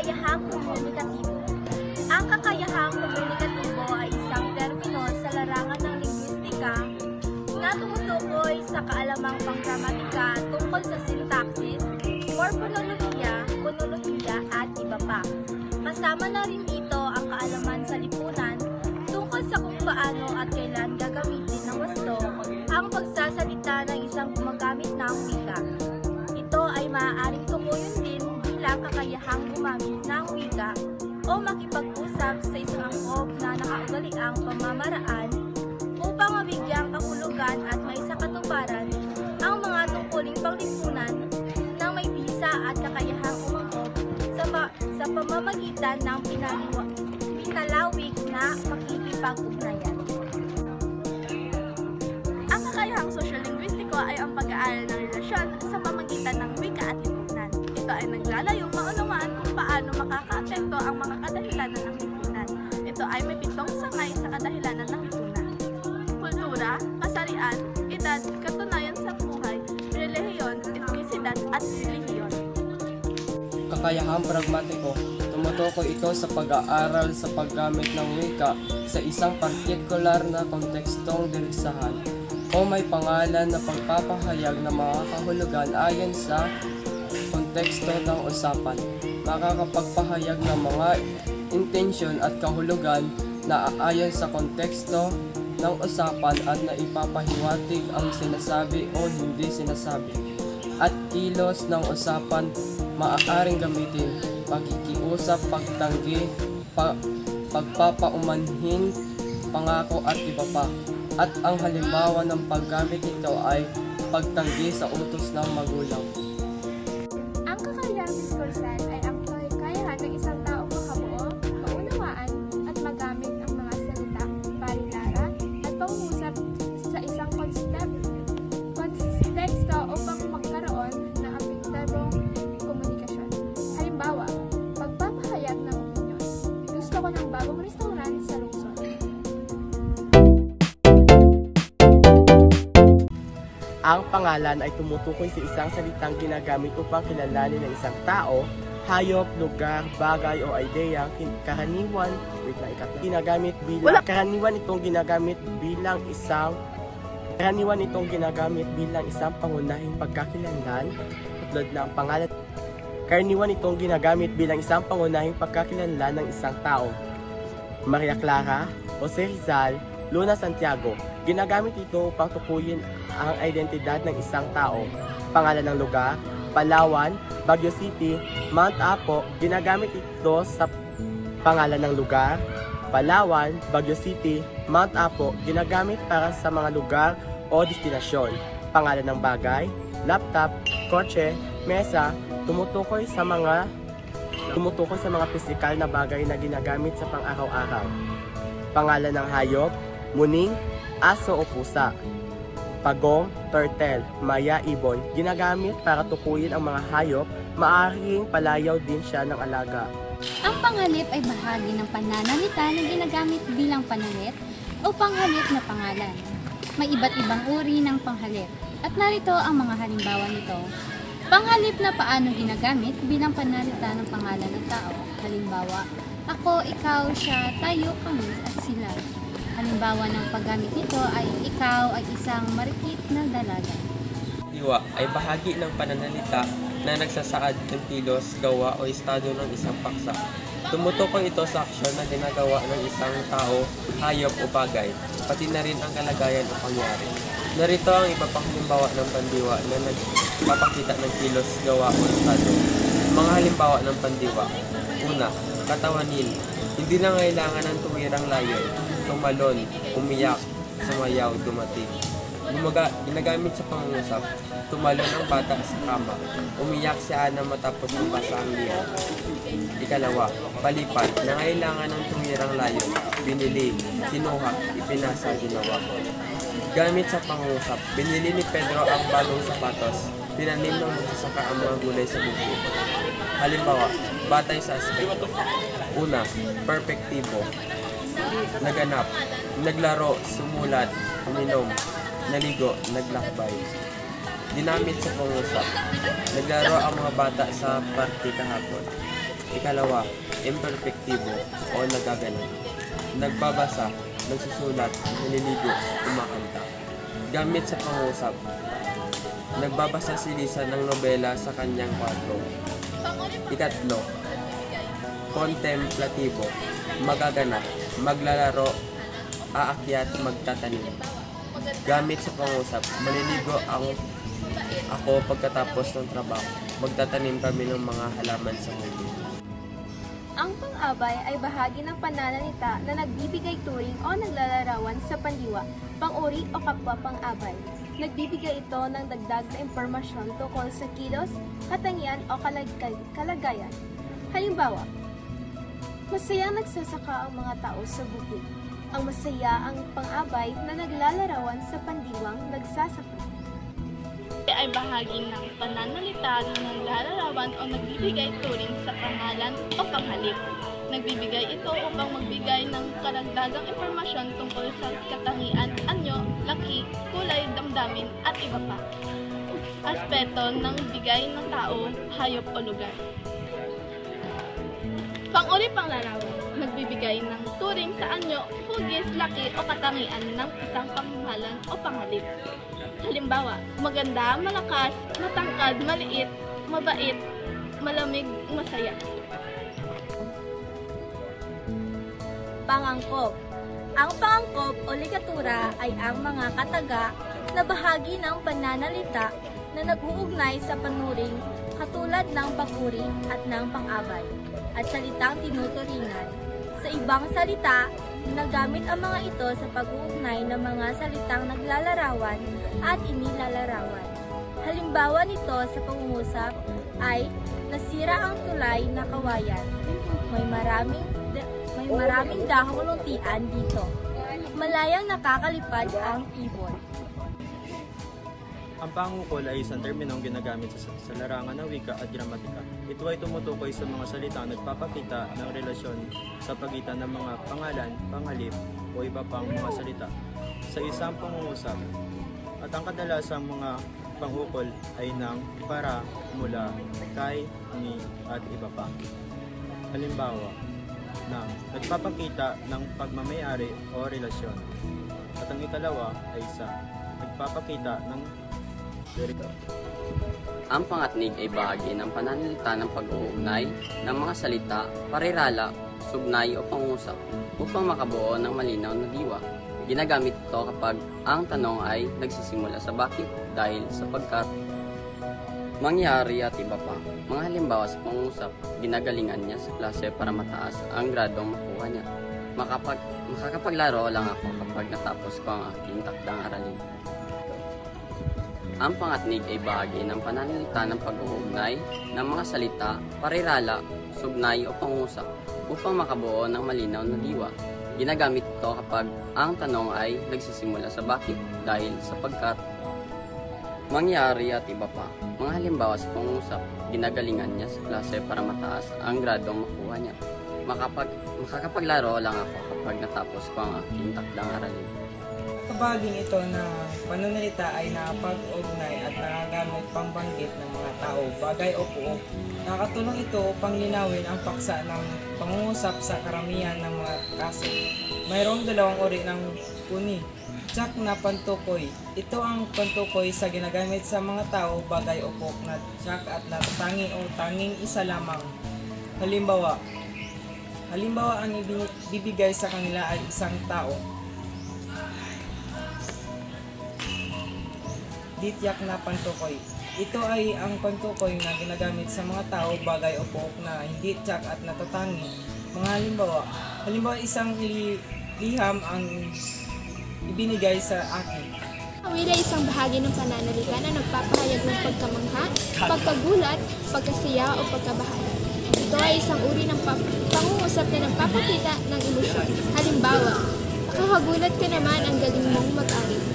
kakayahang komunikatibo. Ang kakayahang komunikatibo ay isang termino sa larangan ng linguistika na tumutukoy sa kaalamang panggramatika tungkol sa sintaksis, morphonolohiya, phonolohiya at iba pa. Kasama na rin dito ang kaalaman sa lipunan tungkol sa kung paano at kailan gagamitin ng wasto ang pagsasalita ng isang gumagamit ng wika. Ito ay maaaring tumuyon din bilang kakayahang gumamit ng wika o makipag-usap sa isang angkop na nakaugaliang pamamaraan upang mabigyang kahulugan at maisakatuparan ang mga tungkuling panglipunan na may bisa at kakayahang umangkop sa pamamagitan ng pinalawig na makikipag-ugnayan. Ang kakayahang social-linguistiko ay ang pag-aaral ng relasyon sa pamamagitan ng wika at lipunan. Ito ay naglalayong maunawaan kung paano makakaapekto ang mga kadahilanan ng lipunan. Ito ay may 7 sangay sa kadahilanan ng lipunan: kultura, kasarian, edad, katunayan sa buhay, relihiyon, etnisidad at relihiyon. Kakayahang pragmatiko. Tumutukoy ito sa pag-aaral sa paggamit ng wika sa isang partikular na kontekstong direksahan o may pangalan na pagpapahayag ng mga kahulugan ayon sa konteksto ng usapan. Makakapagpahayag ng mga intensyon at kahulugan na ayon sa konteksto ng usapan at naipapahiwatig ang sinasabi o hindi sinasabi. At kilos ng usapan maaaring gamitin pakikiusap, pagtanggi, pagpapaumanhin, pangako at iba pa. At ang halimbawa ng paggamit nito ay pagtanggi sa utos ng magulang. Ang kakayahang diskursal ay ang kakayahan ng isang taong makabuo, maunawaan at magamit ang mga salita, palilara at pangungusap sa isang konteksto upang magkaroon ng epektibong komunikasyon. Halimbawa, pagpapahayag ng opinyon. Gusto ko ng bagong restaurant sa lungsod. Ang pangalan ay tumutukoy sa isang salitang ginagamit upang kilalanin ng isang tao, hayop, lugar, bagay o idea. Karaniwan itong ginagamit bilang isang pangunahing pagkakilanlan tulad ng pangalan. Karaniwan itong ginagamit bilang isang pangunahing pagkakilanlan ng isang tao. Maria Clara, Jose Rizal, Luna Santiago. Ginagamit ito upang tukuyin ang identidad ng isang tao. Pangalan ng lugar, Palawan, Baguio City, Mount Apo. Ginagamit ito sa pangalan ng lugar, Palawan, Baguio City, Mount Apo. Ginagamit para sa mga lugar o destinasyon. Pangalan ng bagay, laptop, kotse, mesa. Tumutukoy sa mga pisikal na bagay na ginagamit sa pang-araw-araw. Pangalan ng hayop, muning, aso o pusa. Pagong, turtle, maya, ibon. Ginagamit para tukuyin ang mga hayop, maaaring palayaw din siya ng alaga. Ang panghalip ay bahagi ng pananalita na ginagamit bilang panalit o panghalip na pangalan. May iba't ibang uri ng panghalip at narito ang mga halimbawa nito. Panghalip na paano ginagamit bilang pananalita ng pangalan ng tao. Halimbawa, ako, ikaw, siya, tayo, kami at sila. Halimbawa ng paggamit nito ay ikaw ay isang marikit na dalaga. Diwa ay bahagi ng pananalita na nagsasaad ng kilos, gawa o estado ng isang paksa. Tumutukoy ito sa aksyon na ginagawa ng isang tao, hayop o bagay, pati na rin ang kalagayan o pangyari. Narito ang iba pang halimbawa ng pandiwa na nagpapakita ng kilos, gawa o estado. Mga halimbawa ng pandiwa. Una, katawanin. Hindi na kailangan ng tuwirang layon, tumalon, umiyak, sumayaw, dumating. Ginagamit sa pangungusap. Tumalon ang bata sa kama. Umiyak si Ana matapos mabasa ang liyan. Ikalawa, palipad. Nangailangan ng tuwirang layon. Binili, kinuha, ipinasa, ginawa. Gamit sa pangungusap. Binili ni Pedro ang bagong sapatos. Tinanim ng magsasaka ang mga gulay sa bukid. Halimbawa, batay sa aspekto. Una, perpektibo. Naganap, naglaro, sumulat, uminom, naligo, naglakbay. Dinamit sa pangusap. Naglaro ang mga bata sa party kahapon. Ikalawa, imperfektibo o nagaganap. Nagbabasa, nagsusulat, naliligo, kumakanta. Gamit sa pangusap. Nagbabasa si Lisa ng nobela sa kanyang kwarto. Ikatlo, kontemplatibo, magaganap, maglalaro, aakyat, magtatanim. Gamit sa pangusap, maliligo ako pagkatapos ng trabaho. Magtatanim kami ng mga halaman sa huli. Ang pang-abay ay bahagi ng pananalita na nagbibigay turing o naglalarawan sa pandiwa, pang-uri o kapwa pang-abay. Nagbibigay ito ng dagdag na impormasyon tungkol sa kilos, katangian o kalagayan. Halimbawa, masayang nagsasaka ang mga tao sa bukid. Ang masaya ang pang-abay na naglalarawan sa pandiwang nagsasaka. Ay bahagi ng pananalita na naglalarawan o nagbibigay turing sa pangalan o panghalip. Nagbibigay ito upang magbigay ng karagdagang impormasyon tungkol sa katangian, anyo, laki, kulay, damdamin, at iba pa. Aspeto ng bigay ng tao, hayop o lugar. Pang-uri panglarawan, nagbibigay ng turing sa anyo, hugis, laki o katangian ng isang pangalan o panghalip. Halimbawa, maganda, malakas, matangkad, maliit, mabait, malamig, masaya. Pangangkop. Ang pangangkop o ligatura ay ang mga kataga na bahagi ng pananalita na nag-uugnay sa panuring katulad ng pag-uri at ng pang-abay at salitang tinuturingan. Sa ibang salita, nagamit ang mga ito sa pag-uugnay ng mga salitang naglalarawan at inilalarawan. Halimbawa nito sa pangungusap ay nasira ang tulay na kawayan. May maraming dahong luntian dito. Malayang nakakalipad ang ibon. Ang pangukol ay isang terminong ginagamit sa larangan ng wika at gramatika. Ito ay tumutukoy sa mga salitang nagpapakita ng relasyon sa pagitan ng mga pangalan, panghalip o iba pang mga salita sa isang pangungusap. At ang kadalasang mga pangukol ay ng para, mula, kay, ni, at iba pa. Halimbawa, ng nagpapakita ng pagmamayari o relasyon. At ang ikalawa ay sa nagpapakita ng Ang pangatnig ay bahagi ng pananalita ng pag-uugnay ng mga salita, parirala, sugnay o pangusap upang makabuo ng malinaw na diwa. Ginagamit ito kapag ang tanong ay nagsisimula sa bakit, dahil, sapagkat, mangyari at iba pa. Mga halimbawa sa pangusap, ginagalingan niya sa klase para mataas ang gradong makuha niya. Makakapaglaro lang ako kapag natapos ko ang aking takdang aralin. Ang pangatnig ay bahagi ng pananalita ng pag-uugnay ng mga salita, parirala, sugnay o pangusap upang makabuo ng malinaw na diwa. Ginagamit ito kapag ang tanong ay nagsisimula sa bakit, dahil, sapagkat, mangyari at iba pa. Mga halimbawa sa pangusap, ginagalingan niya sa klase para mataas ang gradong makuha niya. Makakapaglaro lang ako kapag natapos ko ang aking takdang aralin. Kabaging ito na pananalita ay nakapag-ugnay at nagagamit pangbanggit ng mga tao, bagay o puok. Nakatulong ito upang linawin ang paksa ng pangungusap sa karamihan ng mga kaso. Mayroong dalawang uri ng puni. Tsak na pantukoy. Ito ang pantukoy sa ginagamit sa mga tao, bagay o puok na tsak at natatangi o tanging isa lamang. Halimbawa, ang ibibigay sa kanila ay isang tao. Dityak na pantukoy. Ito ay ang pantukoy na ginagamit sa mga tao, bagay o puok na hindi tsak at natatangi. Mga halimbawa isang liham ang ibinigay sa akin. Awil ay isang bahagi ng pananalita na nagpapahayag ng pagkamangha, pagkagulat, pagkasaya o pagkabahala. Ito ay isang uri ng pangungusap na nagpapakita ng emosyon. Halimbawa, nakakagulat ka naman, ang galing mong mag-aral.